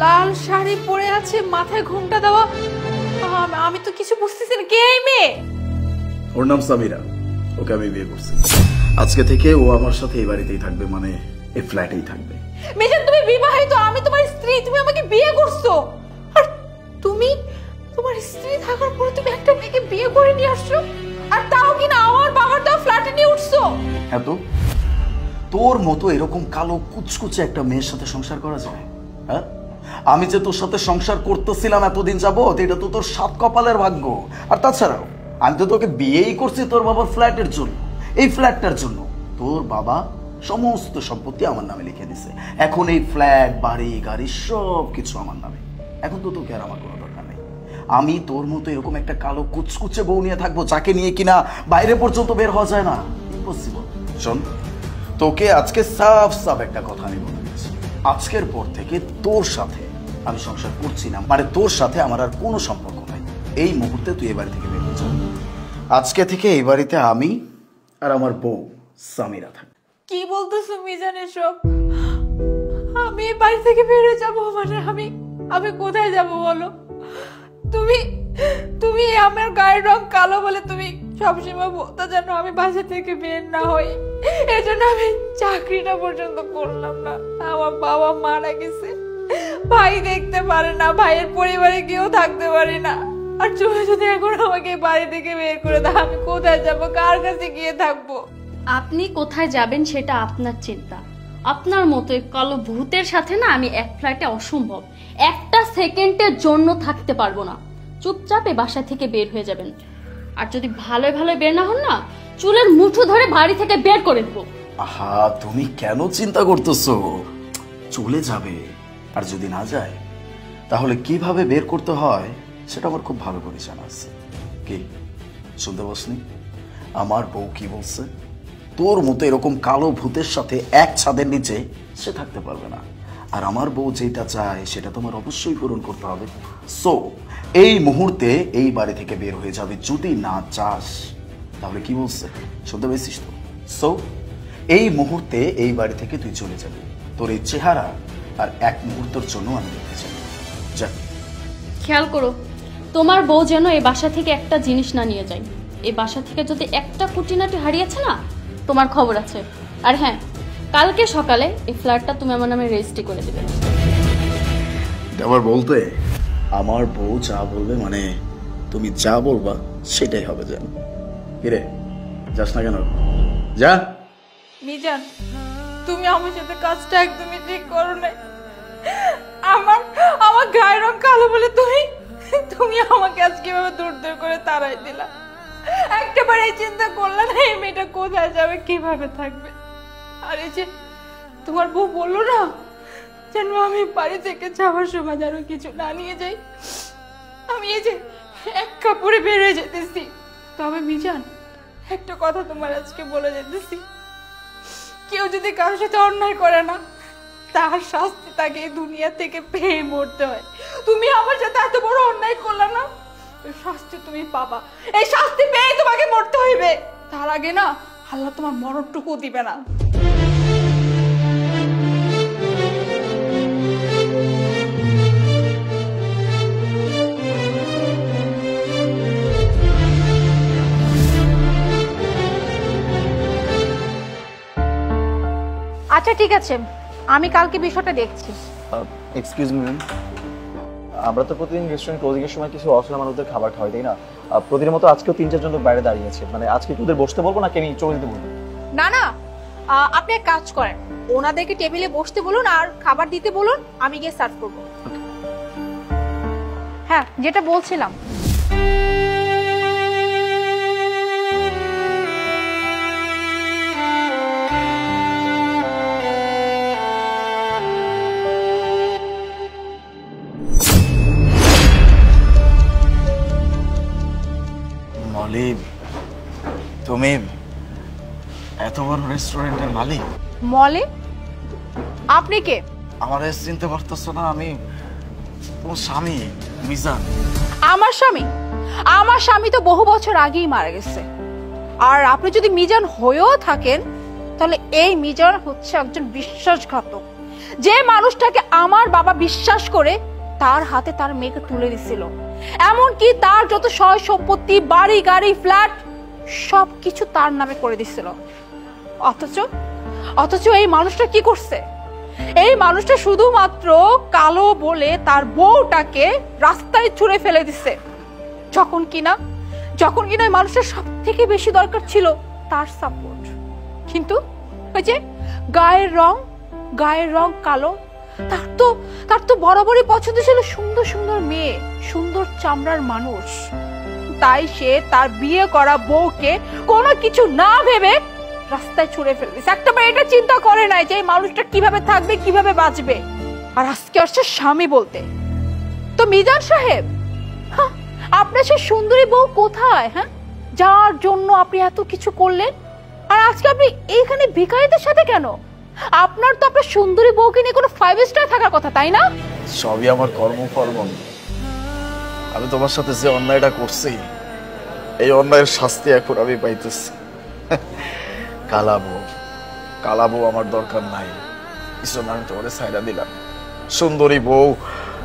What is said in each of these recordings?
লাল শাড়ি পরে আছে, মাথায় ঘোমটা দেওয়া। আমি তো কিছু বুঝতেছি না, কে এই মেয়ে? ওর নাম সামিরা, ওকে আমি বিয়ে করছি। আজকে থেকে ও আমার সাথে এই বাড়িতেই থাকবে, মানে এই ফ্ল্যাটেই থাকবে। মিজান, তুমি বিবাহিত, আমি তোমার স্ত্রী, তুমি আমাকে বিয়ে করছো। আর তুমি তোমার স্ত্রী থাকার পর তুমি একটা মেয়েকে বিয়ে করে নিয়ে আসছো, আর তাও কিনা আমার বাবার দেওয়া ফ্ল্যাটে নিয়ে উঠছো। হ্যাঁ, তো তোর মতো এরকম কালো কুচকুচে একটা মেয়ের সাথে সংসার করা যায়? হ্যাঁ, আমি যে তোর সাথে সংসার করতেছিলাম এতদিন যাবত, এটা তো তোর সাত কপালের ভাগ্য। আর তাছাড়াও আমি তো তোকে বিয়েই করছি তোর বাবার ফ্ল্যাটের জন্য। এই ফ্ল্যাটটার জন্য তোর বাবা সমস্ত সম্পত্তি আমার নামে লিখে দিছে। এখন এই ফ্ল্যাট, বাড়ি, গাড়ি সব কিছু আমার নামে। এখন তো তোকে আর আমার কোনো দরকার নেই। আমি তোর মতো এরকম একটা কালো কুচকুচে বউ নিয়ে থাকবো, যাকে নিয়ে কিনা বাইরে পর্যন্ত বের হওয়া যায় না। ইম্পসিবল। শোন, তোকে আজকে সাফ সাফ একটা কথা আমি বলে দিচ্ছি, আজকের পর থেকে তোর সাথে আমি সংসার করছি না, মানে তোর সাথে আমার আর কোনো সম্পর্ক নাই। এই মুহূর্তে তুই এই বাড়ি থেকে বের হয়ে যা। আজকে থেকে এই বাড়িতে আমি আর আমার বউ সামিরা থাকবে। কি বলতেছো মিজান এসব? আমি এই বাড়ি থেকে বেরিয়ে যাবো? মানে আমি কোথায় যাব বলো? তুমি তুমি আমার গায়ের রং কালো বলে তুমি সবসময় বলতে জানো আমি বাসা থেকে বের না হই। এজন্য আমি চাকরিটা পর্যন্ত করলাম না। আমার বাবা মারা গেছে, ভাই দেখতে পারে না, ভাইয়ের পরিবারে কেউ থাকতে পারি না। আর তুমি যদি এখন আমাকে বাড়ি থেকে বের করে দাও, আমি কোথায় যাব, কার কাছে গিয়ে থাকবো? আপনি কোথায় যাবেন সেটা আপনার চিন্তা। আপনার মতো কালো ভূতের সাথে না আমি এক ফ্ল্যাটে অসম্ভব, একটা সেকেন্ডের জন্য থাকতে পারবো না। চুপচাপ এই বাসা থেকে বের হয়ে যাবেন। আর যদি ভালোই ভালোই বের না হন না, চুলের মুঠো ধরে বাড়ি থেকে বের করে দেবো। আহা, তুমি কেন চিন্তা করতেছো? চলে যাবে, আর যদি না যায় তাহলে কিভাবে বের করতে হয় সেটা আমার খুব ভালো করে জানা আছে। কি শুনতে পাসনি আমার বউ কি বলছে? তোর মতো এরকম কালো ভূতের সাথে এক ছাদের নিচে সে থাকতে পারবে না। আর আমার বউ যেটা চায় সেটা তোমার অবশ্যই পূরণ করতে হবে। সো এই মুহূর্তে এই বাড়ি থেকে বের হয়ে যাবে। যদি না চাস তাহলে কি বলছে শুনতে পেয়েছিস তো? সো এই মুহূর্তে এই বাড়ি থেকে তুই চলে যাবি। তোর এই চেহারা আর এক মুহূর্তের জন্য আমি দেখতে চাই। যা। খেয়াল করো তোমার বউ যেন এই বাসা থেকে একটা জিনিস না নিয়ে যায়। এই বাসা থেকে যদি একটা কুটিনাটি হারিয়েছে না, তোমার খবর আছে। আর হ্যাঁ, কালকে সকালে এই ফ্ল্যাটটা তুমি আমার নামে রেজিস্ট্রি করে দেবে। আবার বলতে আমার বউ যা বলবে, মানে তুমি যা বলবা সেটাই হবে। জান কিরে, যাস না কেন? যা। মিজান, তুমি আমার সাথে কাজটা একদমই ঠিক করো না। আমার গায়ের রং কালো বলে তুমি আমাকে আজ কিভাবে দূর দূর করে তাড়াই দিলা। একটাবার এই চিন্তা করলে না এই মেয়েটা কোথায় যাবে, কিভাবে থাকবে? আর এই যে তোমার বউ বললো না যেন আমি বাড়ি থেকে যাওয়ার সময় যেন কিছু না নিয়ে যাই, আমি এই যে এক কাপড়ে বের হয়ে যেতেছি। তবে মিজান, একটা কথা তোমার আজকে বলে যেতেছি, কেউ যদি কারোর সাথে অন্যায় করে না, তার শাস্তি তাকে দুনিয়া থেকে পেয়ে মরতে হয়। তুমি আমার সাথে এত বড় অন্যায় করলে না, শাস্তি তুমি পাবা। এই শাস্তি পেয়ে তোমাকে মরতে হইবে। তার আগে না আল্লাহ তোমার মরণটুকু দিবে না। আচ্ছা ঠিক আছে, আমি কালকে বিষয়টা দেখছি। এক্সকিউজ মি ম্যাম, আমরা তো প্রতিদিন রেস্টুরেন্ট ক্লোজিং এর সময় কিছু অচেনা মানুষদের খাবার খাওয়াই, তাই না? প্রতিদিনের মতো আজকেও 3-4 জন লোক বাইরে দাঁড়িয়ে আছে। মানে আজকে কি ওদের বসতে বলবো না কেন চলে যেতে বলবো? না না, আপনি এক কাজ করেন, ওনাদেরকে টেবিলে বসতে বলুন আর খাবার দিতে বলুন, আমি গিয়ে সার্ভ করব। হ্যাঁ, যেটা বলছিলাম, তুমি এত বড় রেস্টুরেন্টের মালিক? মলে? আপনি কে? আমারে চিনতে পারতেছো না? আমি তোমার স্বামী মিজান। আমার স্বামী? আমার স্বামী তো বহু বছর আগেই মারা গেছে। আর আপনি যদি মিজান হয়েও থাকেন, তাহলে এই মিজান হচ্ছে একজন বিশ্বাসঘাতক, যে মানুষটাকে আমার বাবা বিশ্বাস করে তার হাতে তার মেয়েকে তুলে দিছিল, এমনকি তার যত সয় সম্পত্তি, বাড়ি গাড়ি, ফ্ল্যাট সবকিছু তার নামে করে দিছিল। অথচ এই মানুষটা কি করছে? এই মানুষটা শুধুমাত্র কালো বলে তার বউটাকে রাস্তায় ছুঁড়ে ফেলে দিছে, যখন কিনা এই মানুষটার সব থেকে বেশি দরকার ছিল তার সাপোর্ট। কিন্তু ওই যে গায়ের রং কালো, তার তো বরাবরই পছন্দ ছিল সুন্দর সুন্দর মেয়ে, সুন্দর চামড়ার মানুষ। তাই সে তার বিয়ে করা বউকে কোনো কিছু না ভেবে রাস্তায় ছুঁড়ে ফেলে দিয়েছে। একটাবার এটা চিন্তা করে নাই যে এই মানুষটা কিভাবে থাকবে, কিভাবে বাঁচবে। আর আজকে আসছে স্বামী বলতে। তো মিজান সাহেব, আপনার সেই সুন্দরী বউ কোথায়? হ্যাঁ, যার জন্য আপনি এত কিছু করলেন, আর আজকে আপনি এইখানে ভিখারিদের সাথে কেন? আপনার তো আপনার সুন্দরী বউকে নিয়ে কোনো 5 স্টার থাকার কথা, তাই না? সবই আমার কর্মফল। আমি তোমার সাথে যে অন্যায়টা করছি, এই অন্যায়ের শাস্তি এখন আমি পাইতেছি। কালা বউ আমার দরকার নাই, কিছু আমি তোমার ছাইড়া দিলাম। সুন্দরী বউ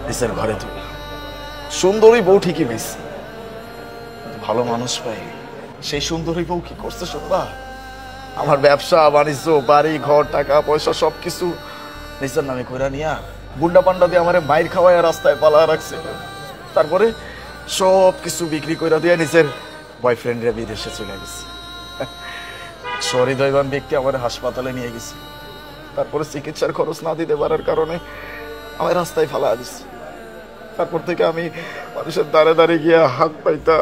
নিজের ঘরে তুললাম। সুন্দরী বউ ঠিকই পাইছি, ভালো মানুষ পাই। সেই সুন্দরী বউ কি করছে শুনবা? আমার ব্যবসা বাণিজ্য, বাড়ি ঘর, টাকা পয়সা সবকিছু নিজের নামে কইরা নিয়া গুন্ডা পান্ডা দিয়ে আমার মাইর খাওয়ায় রাস্তায় পালা রাখছে। তারপরে সব কিছু বিক্রি কইরা দিয়ে নিজের বয়ফ্রেন্ডরা বিদেশে চলে গেছে। সহৃদয়বান ব্যক্তি আমার হাসপাতালে নিয়ে গেছে, তারপরে চিকিৎসার খরচ না দিতে পারার কারণে আমার রাস্তায় ফালা দিচ্ছে। তারপর থেকে আমি মানুষের দাঁড়ে গিয়া হাত পাইতা,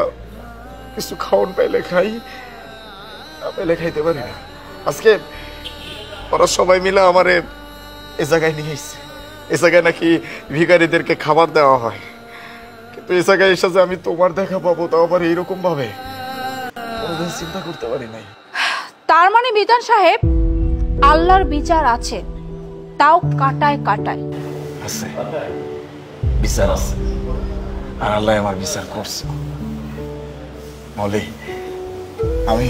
কিছু খাওয়ান পাইলে খাই, পেলে খাইতে পারি না। আজকে ওরা সবাই মিলে আমারে এ জায়গায় নিয়ে এসছে। এ জায়গায় নাকি ভিখারিদেরকে খাবার দেওয়া হয়, কিন্তু এ জায়গায় এসে যে আমি তোমার দেখা পাবো তাও আবার এইরকম ভাবে চিন্তা করতে পারি নাই। তার মানে মিজান সাহেব, আল্লাহর বিচার আছে, তাও কাটায় কাটায় আছে, বিচার আছে, আর আল্লাহ আমার বিচার করছে। মলি, আমি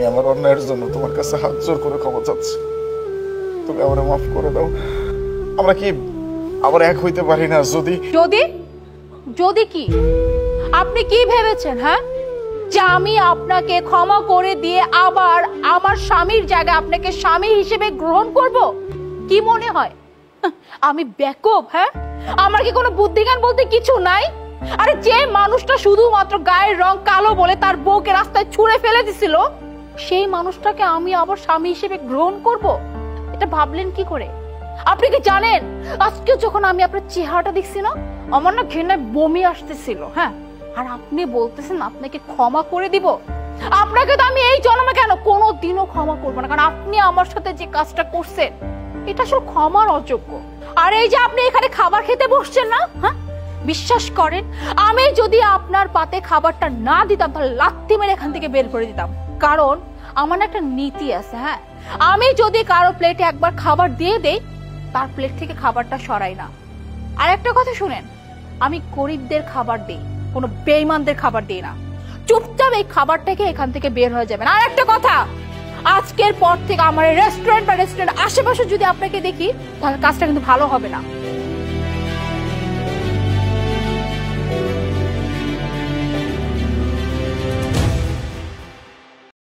আমার অন্যায়ের জন্য তোমার কাছে হাত জোর করে ক্ষমা চাচ্ছি। তুমি আমার মাফ করে দাও। আমরা কি আবার এক হইতে পারি না? যদি কি আপনি কি ভেবেছেন? হ্যাঁ, যে আমি আপনাকে ক্ষমা করে দিয়ে আবার আমার স্বামীর জায়গায় আপনাকে স্বামী হিসেবে গ্রহণ করব? কি মনে হয় আমি বেকুব? হ্যাঁ, আমার কি কোনো বুদ্ধিজ্ঞান বলতে কিছু নাই? আরে যে মানুষটা শুধুমাত্র গায়ের রং কালো বলে তার বউকে রাস্তায় ছুঁড়ে ফেলে দিছিল, সেই মানুষটাকে আমি আবার স্বামী হিসেবে গ্রহণ করব? এটা ভাবলেন কি করে? আপনি কি জানেন, আজকে যখন আমি আপনার চেহারাটা দেখছি না, আমার না ঘৃণায় বমি আসতেছিল। হ্যাঁ, আর আপনি বলতেছেন আপনাকে ক্ষমা করে দিব? আপনাকে তো আমি এই জন্মে কেন কোনোদিনও ক্ষমা করবো না, কারণ আপনি আমার সাথে যে কাজটা করছেন এটা আসলে ক্ষমার অযোগ্য। আর এই যে আপনি এখানে খাবার খেতে বসছেন না, হ্যাঁ, বিশ্বাস করেন আমি যদি আপনার পাতে খাবারটা না দিতাম তাহলে লাত্তি মেরে এখান থেকে বের করে দিতাম। কারণ আমার একটা নীতি আছে। হ্যাঁ, আমি যদি কারো প্লেটে একবার খাবার দিয়ে দেই, তার প্লেট থেকে খাবারটা সরাই না। আর একটা কথা শুনেন, আমি গরিবদের খাবার দিই, কোনো বেঈমানদের খাবার দিই না। চুপচাপ এই খাবারটাকে এখান থেকে বের হয়ে যাবেন। আর একটা কথা, আজকের পর থেকে আমার রেস্টুরেন্ট আশেপাশে যদি আপনাকে দেখি, তাহলে কাজটা কিন্তু ভালো হবে না।